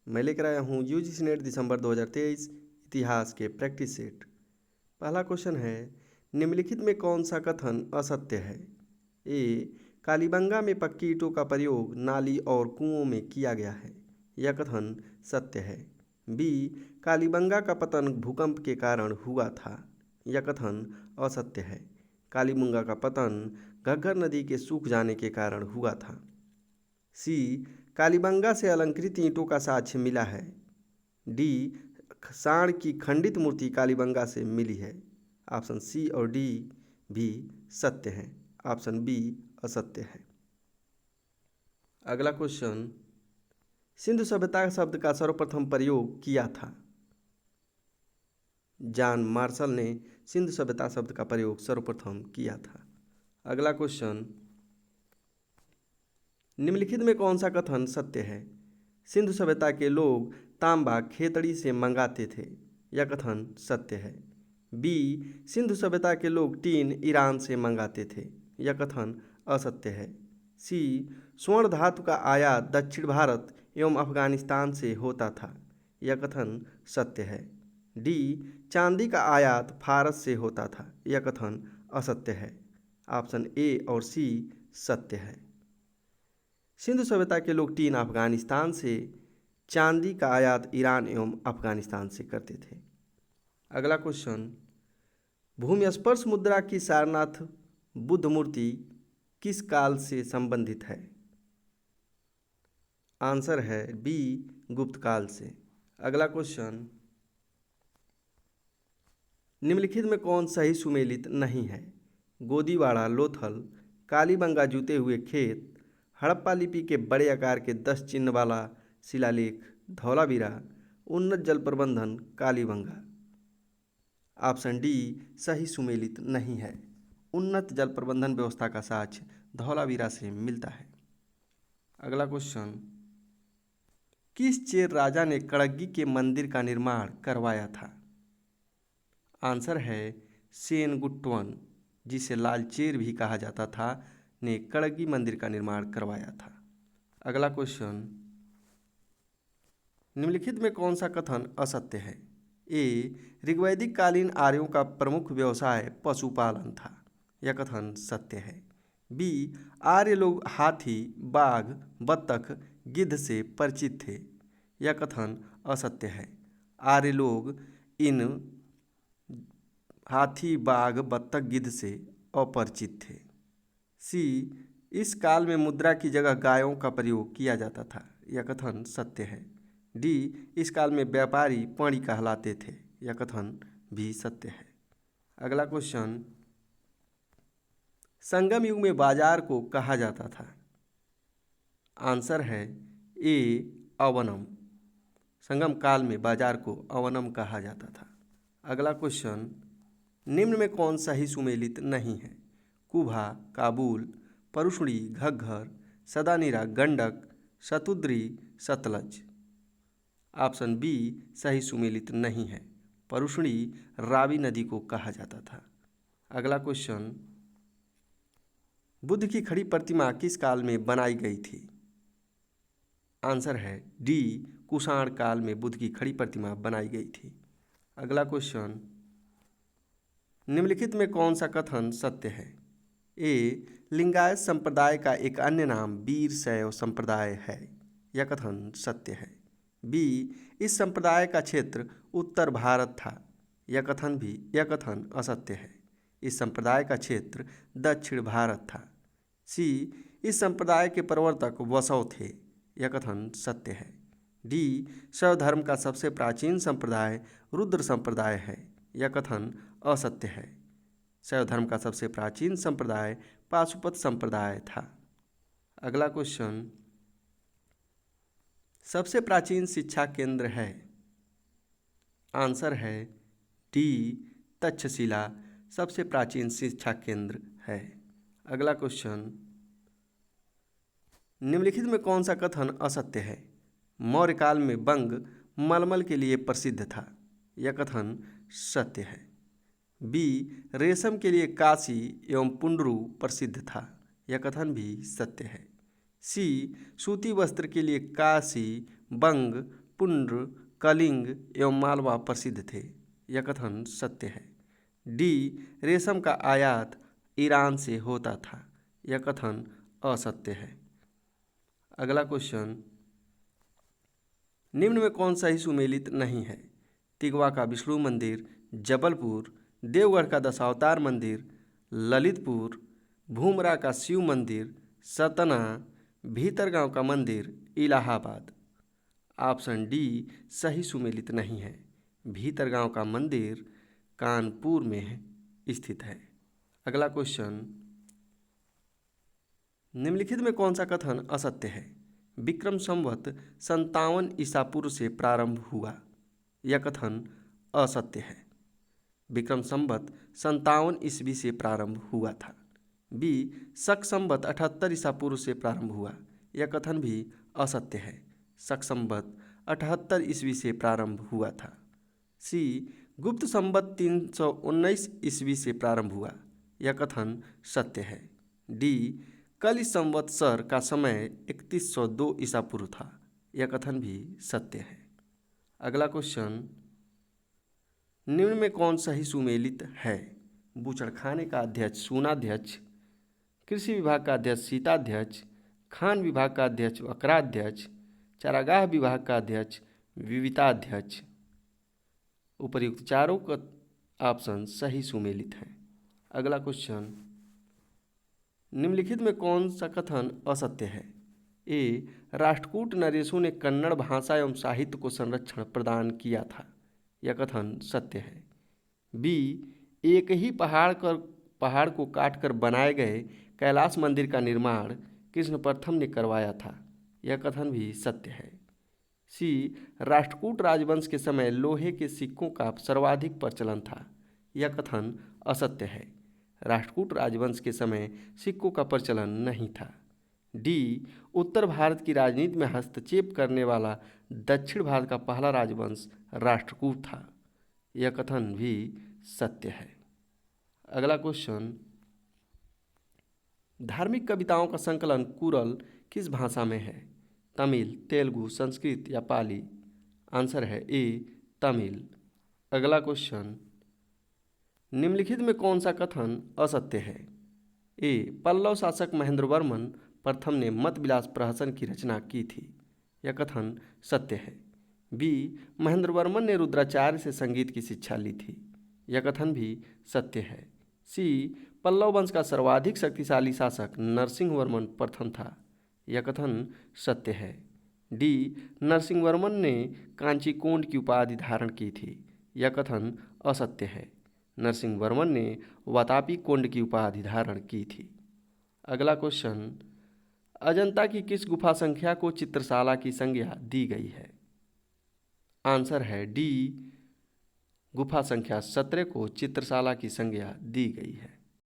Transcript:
मैं लेकर आया हूँ यूजीसी नेट दिसंबर 2023 इतिहास के प्रैक्टिस सेट। पहला क्वेश्चन है, निम्नलिखित में कौन सा कथन असत्य है? ए, कालीबंगा में पक्की ईंटों का प्रयोग नाली और कुओं में किया गया है, यह कथन सत्य है। बी, कालीबंगा का पतन भूकंप के कारण हुआ था, यह कथन असत्य है। कालीबंगा का पतन घग्गर नदी के सूख जाने के कारण हुआ था। सी, कालीबंगा से अलंकृत ईंटों का साक्ष्य मिला है। डी, सांड की खंडित मूर्ति कालीबंगा से मिली है। ऑप्शन सी और डी भी सत्य है, ऑप्शन बी असत्य है। अगला क्वेश्चन, सिंधु सभ्यता शब्द का सर्वप्रथम प्रयोग किया था। जॉन मार्शल ने सिंधु सभ्यता शब्द का प्रयोग सर्वप्रथम किया था। अगला क्वेश्चन, निम्नलिखित में कौन सा कथन सत्य है? सिंधु सभ्यता के लोग तांबा खेतड़ी से मंगाते थे, यह कथन सत्य है। बी, सिंधु सभ्यता के लोग टीन ईरान से मंगाते थे, यह कथन असत्य है। सी, स्वर्ण धातु का आयात दक्षिण भारत एवं अफगानिस्तान से होता था, यह कथन सत्य है। डी, चांदी का आयात फारस से होता था, यह कथन असत्य है। ऑप्शन ए और सी सत्य है। सिंधु सभ्यता के लोग टीन अफगानिस्तान से, चांदी का आयात ईरान एवं अफगानिस्तान से करते थे। अगला क्वेश्चन, भूमि स्पर्श मुद्रा की सारनाथ बुद्ध मूर्ति किस काल से संबंधित है? आंसर है बी, गुप्त काल से। अगला क्वेश्चन, निम्नलिखित में कौन सही सुमेलित नहीं है? गोदीवाड़ा लोथल, कालीबंगा जूते हुए खेत, हड़प्पा लिपि के बड़े आकार के 10 चिन्ह वाला शिलालेख धौलावीरा, उन्नत जल प्रबंधन कालीबंगा। ऑप्शन डी सही सुमेलित नहीं है। उन्नत जल प्रबंधन व्यवस्था का साक्ष्य धौलावीरा से मिलता है। अगला क्वेश्चन, किस चेर राजा ने कड़ग्गी के मंदिर का निर्माण करवाया था? आंसर है सेनगुट्टवन, जिसे लाल चेर भी कहा जाता था, ने कड़ग्गी मंदिर का निर्माण करवाया था। अगला क्वेश्चन, निम्नलिखित में कौन सा कथन असत्य है? ए, ऋग्वैदिक कालीन आर्यों का प्रमुख व्यवसाय पशुपालन था, यह कथन सत्य है। बी, आर्य लोग हाथी, बाघ, बत्तख, गिद्ध से परिचित थे, यह कथन असत्य है। आर्य लोग इन हाथी, बाघ, बत्तख, गिद्ध से अपरिचित थे। सी, इस काल में मुद्रा की जगह गायों का प्रयोग किया जाता था, यह कथन सत्य है। डी, इस काल में व्यापारी पणी कहलाते थे, यह कथन भी सत्य है। अगला क्वेश्चन, संगम युग में बाजार को कहा जाता था। आंसर है ए, अवनम। संगम काल में बाजार को अवनम कहा जाता था। अगला क्वेश्चन, निम्न में कौन सही सुमेलित नहीं है? कुभा, काबुल, परुष्णी, घग्घर, सदानीरा, गंडक, शतुद्री, सतलज। ऑप्शन बी सही सुमेलित नहीं है। परुष्णी रावी नदी को कहा जाता था। अगला क्वेश्चन, बुद्ध की खड़ी प्रतिमा किस काल में बनाई गई थी? आंसर है डी, कुषाण काल में बुद्ध की खड़ी प्रतिमा बनाई गई थी। अगला क्वेश्चन, निम्नलिखित में कौन सा कथन सत्य है? ए, लिंगायत संप्रदाय का एक अन्य नाम वीर शैव संप्रदाय है, यह कथन सत्य है। बी, इस संप्रदाय का क्षेत्र उत्तर भारत था, यह कथन असत्य है। इस संप्रदाय का क्षेत्र दक्षिण भारत था। सी, इस संप्रदाय के प्रवर्तक वसव थे, यह कथन सत्य है। डी, शैव धर्म का सबसे प्राचीन संप्रदाय रुद्र संप्रदाय है, यह कथन असत्य है। शैव धर्म का सबसे प्राचीन संप्रदाय पाशुपत संप्रदाय था। अगला क्वेश्चन, सबसे प्राचीन शिक्षा केंद्र है? आंसर है डी, तक्षशिला सबसे प्राचीन शिक्षा केंद्र है। अगला क्वेश्चन, निम्नलिखित में कौन सा कथन असत्य है? मौर्य काल में बंग मलमल के लिए प्रसिद्ध था, यह कथन सत्य है। बी, रेशम के लिए काशी एवं पुंडरू प्रसिद्ध था, यह कथन भी सत्य है। सी, सूती वस्त्र के लिए काशी, बंग, पुंड्र, कलिंग एवं मालवा प्रसिद्ध थे। यह कथन सत्य है। डी, रेशम का आयात ईरान से होता था। यह कथन असत्य है। अगला क्वेश्चन, निम्न में कौन सा ही सुमेलित नहीं है? तिगवा का विष्णु मंदिर, जबलपुर, देवगढ़ का दशावतार मंदिर, ललितपुर, भूमरा का शिव मंदिर, सतना, भीतरगांव का मंदिर, इलाहाबाद। ऑप्शन डी सही सुमेलित नहीं है। भीतरगांव का मंदिर कानपुर में स्थित है। अगला क्वेश्चन, निम्नलिखित में कौन सा कथन असत्य है? विक्रम संवत 57 ईसा पूर्व से प्रारंभ हुआ। यह कथन असत्य है। विक्रम संवत 57 ईस्वी से प्रारंभ हुआ था। बी, शक संवत 78 ईसा पूर्व से प्रारंभ हुआ। यह कथन भी असत्य है। शक संवत 78 ईस्वी से प्रारंभ हुआ था। सी, गुप्त संवत 319 ईस्वी से प्रारंभ हुआ। यह कथन सत्य है। डी, कलि संवत्सर का समय 3102 ईसा पूर्व था। यह कथन भी सत्य है। अगला क्वेश्चन, निम्न में कौन सही सुमेलित है? बूचड़खाने का अध्यक्ष सूनाध्यक्ष, कृषि विभाग का अध्यक्ष सीताध्यक्ष, खान विभाग का अध्यक्ष वक्राध्यक्ष, चारागाह विभाग का अध्यक्ष विविताध्यक्ष। उपर्युक्त चारों का ऑप्शन सही सुमेलित है। अगला क्वेश्चन, निम्नलिखित में कौन सा कथन असत्य है? ए, राष्ट्रकूट नरेशों ने कन्नड़ भाषा एवं साहित्य को संरक्षण प्रदान किया था। यह कथन सत्य है। बी, एक ही पहाड़ को काटकर बनाए गए कैलाश मंदिर का निर्माण कृष्ण प्रथम ने करवाया था। यह कथन भी सत्य है। सी, राष्ट्रकूट राजवंश के समय लोहे के सिक्कों का सर्वाधिक प्रचलन था। यह कथन असत्य है। राष्ट्रकूट राजवंश के समय सिक्कों का प्रचलन नहीं था। डी, उत्तर भारत की राजनीति में हस्तक्षेप करने वाला दक्षिण भारत का पहला राजवंश राष्ट्रकूट था। यह कथन भी सत्य है। अगला क्वेश्चन, धार्मिक कविताओं का संकलन कुरल किस भाषा में है? तमिल, तेलुगु, संस्कृत या पाली? आंसर है ए, तमिल। अगला क्वेश्चन, निम्नलिखित में कौन सा कथन असत्य है? ए, पल्लव शासक महेंद्र वर्मन प्रथम ने मत विलास प्रहसन की रचना की थी। यह कथन सत्य है। बी, महेंद्र वर्मन ने रुद्राचार्य से संगीत की शिक्षा ली थी। यह कथन भी सत्य है। सी, पल्लव वंश का सर्वाधिक शक्तिशाली शासक नरसिंह वर्मन प्रथम था। यह कथन सत्य है। डी, नरसिंह वर्मन ने कांचीकोंड की उपाधि धारण की थी। यह कथन असत्य है। नरसिंह वर्मन ने वातापी कोंड की उपाधि धारण की थी। अगला क्वेश्चन, अजंता की किस गुफा संख्या को चित्रशाला की संज्ञा दी गई है? आंसर है डी, गुफा संख्या 17 को चित्रशाला की संज्ञा दी गई है।